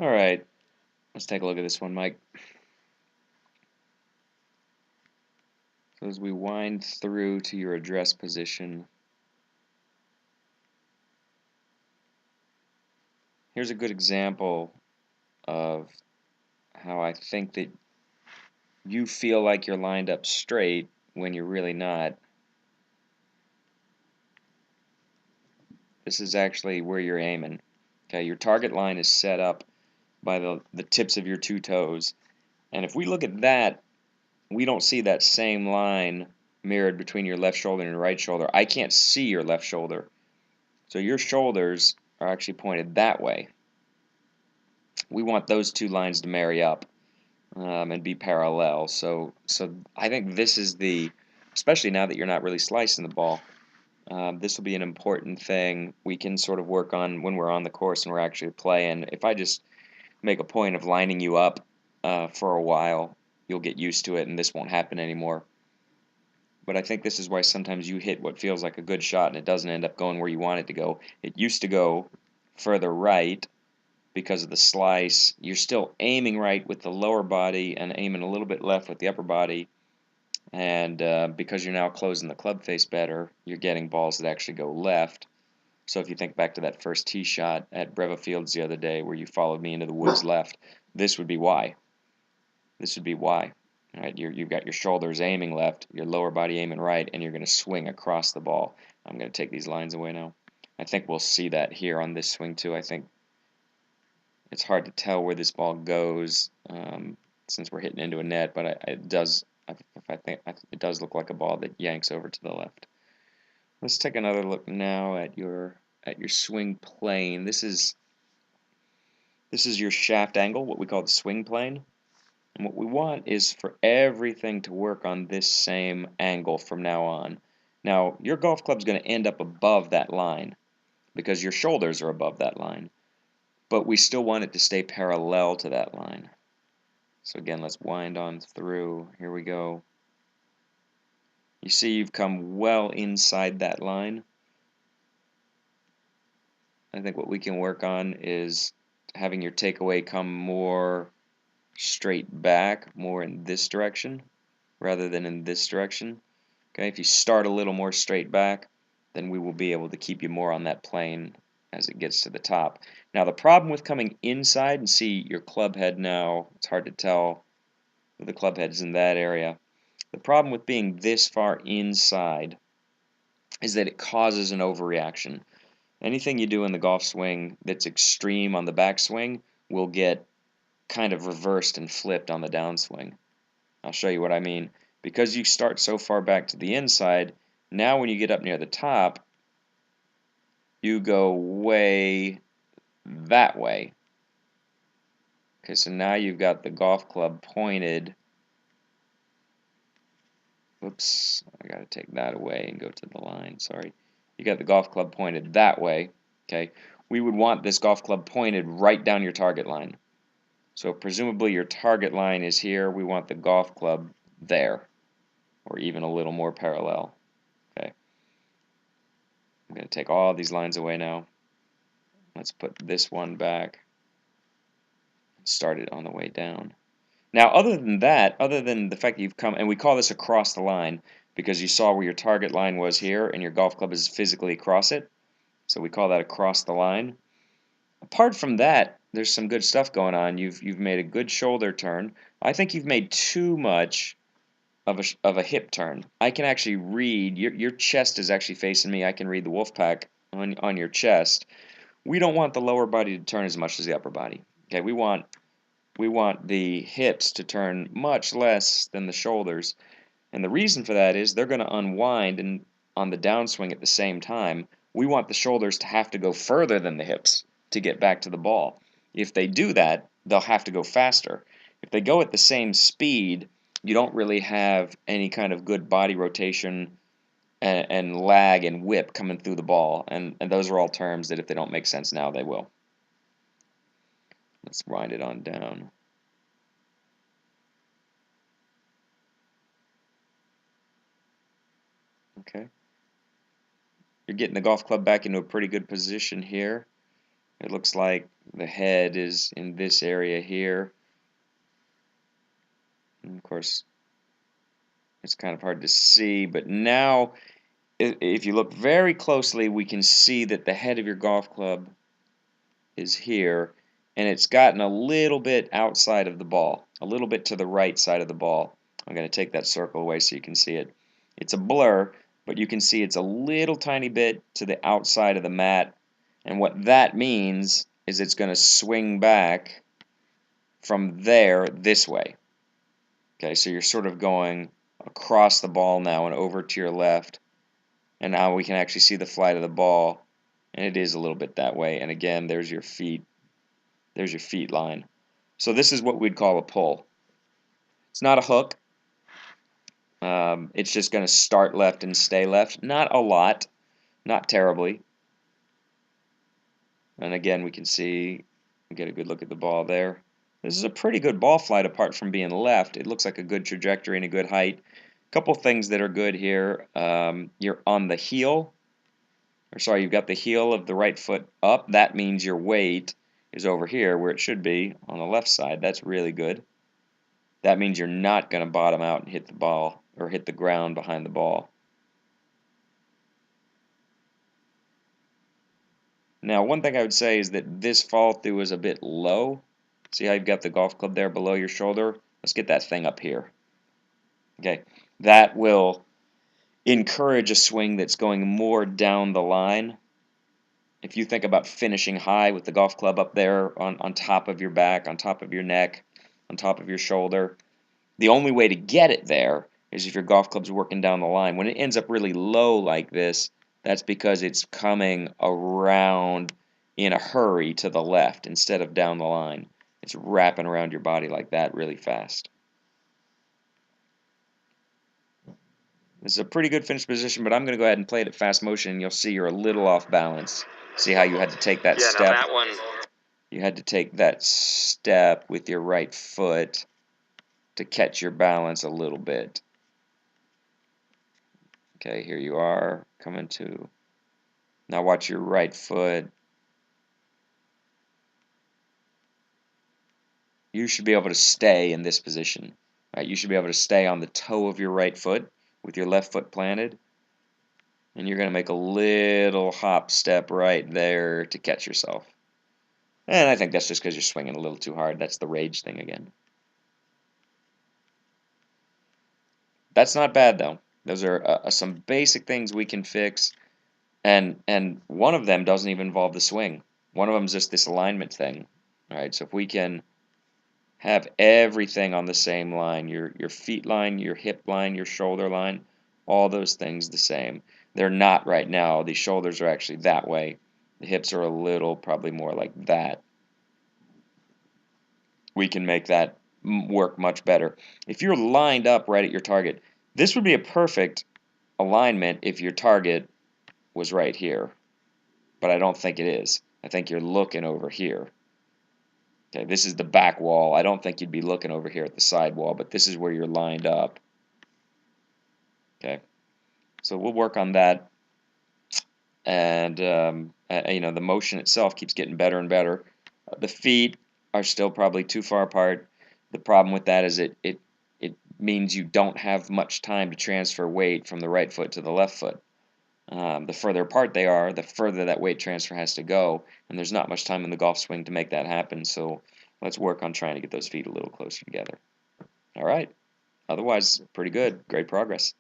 All right, let's take a look at this one, Mike. So as we wind through to your address position, here's a good example of how I think that you feel like you're lined up straight when you're really not. This is actually where you're aiming. Okay, your target line is set up by the tips of your two toes. And if we look at that, we don't see that same line mirrored between your left shoulder and your right shoulder. I can't see your left shoulder. So your shoulders are actually pointed that way. We want those two lines to marry up and be parallel. So I think this is especially now that you're not really slicing the ball, this will be an important thing we can sort of work on when we're on the course and we're actually playing. If I just make a point of lining you up for a while, you'll get used to it and this won't happen anymore. But I think this is why sometimes you hit what feels like a good shot and it doesn't end up going where you want it to go. It used to go further right because of the slice. You're still aiming right with the lower body and aiming a little bit left with the upper body. And because you're now closing the club face better, you're getting balls that actually go left. So if you think back to that first tee shot at Breva Fields the other day where you followed me into the woods left, this would be why. This would be why. All right, you've got your shoulders aiming left, your lower body aiming right, and you're going to swing across the ball. I'm going to take these lines away now. I think we'll see that here on this swing too. I think it's hard to tell where this ball goes since we're hitting into a net, but it does. I think it does look like a ball that yanks over to the left. Let's take another look now at your swing plane. This is your shaft angle, what we call the swing plane. And what we want is for everything to work on this same angle from now on. Now, your golf club's going to end up above that line because your shoulders are above that line. But we still want it to stay parallel to that line. So again, let's wind on through. Here we go. You see you've come well inside that line. I think what we can work on is having your takeaway come more straight back, more in this direction rather than in this direction. Okay, if you start a little more straight back, then we will be able to keep you more on that plane as it gets to the top. Now the problem with coming inside, and see your club head now, it's hard to tell if the club head's in that area. The problem with being this far inside is that it causes an overreaction. Anything you do in the golf swing that's extreme on the backswing will get kind of reversed and flipped on the downswing. I'll show you what I mean. Because you start so far back to the inside, now when you get up near the top, you go way that way. Okay, so now you've got the golf club pointed. Whoops, I got to take that away and go to the line. Sorry. You got the golf club pointed that way. Okay, we would want this golf club pointed right down your target line. So presumably your target line is here. We want the golf club there, or even a little more parallel. Okay. I'm going to take all these lines away now. Let's put this one back and start it on the way down. Now, other than that, other than the fact that you've come, and we call this across the line because you saw where your target line was here and your golf club is physically across it. So we call that across the line. Apart from that, there's some good stuff going on. You've made a good shoulder turn. I think you've made too much of a hip turn. I can actually read your chest is actually facing me. I can read the wolf pack on your chest. We don't want the lower body to turn as much as the upper body. Okay, we want the hips to turn much less than the shoulders. And the reason for that is they're going to unwind and on the downswing at the same time. We want the shoulders to have to go further than the hips to get back to the ball. If they do that, they'll have to go faster. If they go at the same speed, you don't really have any kind of good body rotation and lag and whip coming through the ball. And those are all terms that if they don't make sense now, they will. Let's wind it on down. Okay. You're getting the golf club back into a pretty good position here. It looks like The head is in this area here. And of course, it's kind of hard to see, but now if you look very closely, we can see that the head of your golf club is here, and it's gotten a little bit outside of the ball, a little bit to the right side of the ball. I'm going to take that circle away so you can see it. It's a blur, but you can see it's a little tiny bit to the outside of the mat, and what that means is it's going to swing back from there this way. Okay, so you're sort of going across the ball now and over to your left, and now we can actually see the flight of the ball, and it is a little bit that way. And again, there's your feet line. So this is what we'd call a pull. It's not a hook. It's just going to start left and stay left. Not a lot, not terribly. And again, we can see, get a good look at the ball there. This is a pretty good ball flight apart from being left. It looks like a good trajectory and a good height. A couple things that are good here. You're on the heel. Or sorry, you've got the heel of the right foot up. That means your weight is over here where it should be on the left side. That's really good. That means you're not going to bottom out and hit the ball or hit the ground behind the ball. Now, one thing I would say is that this fall through is a bit low. See how you've got the golf club there below your shoulder? Let's get that thing up here. Okay, that will encourage a swing that's going more down the line. If you think about finishing high with the golf club up there on top of your back, on top of your neck, on top of your shoulder, the only way to get it there is if your golf club's working down the line. When it ends up really low like this, that's because it's coming around in a hurry to the left instead of down the line. It's wrapping around your body like that really fast. This is a pretty good finish position, but I'm going to go ahead and play it at fast motion, and you'll see you're a little off balance. See how you had to take that step? Yeah, now that one. You had to take that step with your right foot to catch your balance a little bit. Okay, here you are, coming to. Now watch your right foot. You should be able to stay in this position. Right? You should be able to stay on the toe of your right foot with your left foot planted. And you're going to make a little hop step right there to catch yourself. And I think that's just because you're swinging a little too hard. That's the rage thing again. That's not bad, though. Those are some basic things we can fix. And one of them doesn't even involve the swing. One of them is just this alignment thing. All right, so if we can have everything on the same line, your feet line, your hip line, your shoulder line, all those things the same. They're not right now. The shoulders are actually that way. The hips are a little probably more like that. We can make that work much better. If you're lined up right at your target, this would be a perfect alignment if your target was right here. But I don't think it is. I think you're looking over here. Okay, this is the back wall. I don't think you'd be looking over here at the side wall, but this is where you're lined up. Okay, so we'll work on that. And you know, the motion itself keeps getting better and better. The feet are still probably too far apart. The problem with that is it means you don't have much time to transfer weight from the right foot to the left foot. The further apart they are, the further that weight transfer has to go, and there's not much time in the golf swing to make that happen, so let's work on trying to get those feet a little closer together. All right. Otherwise, pretty good. Great progress.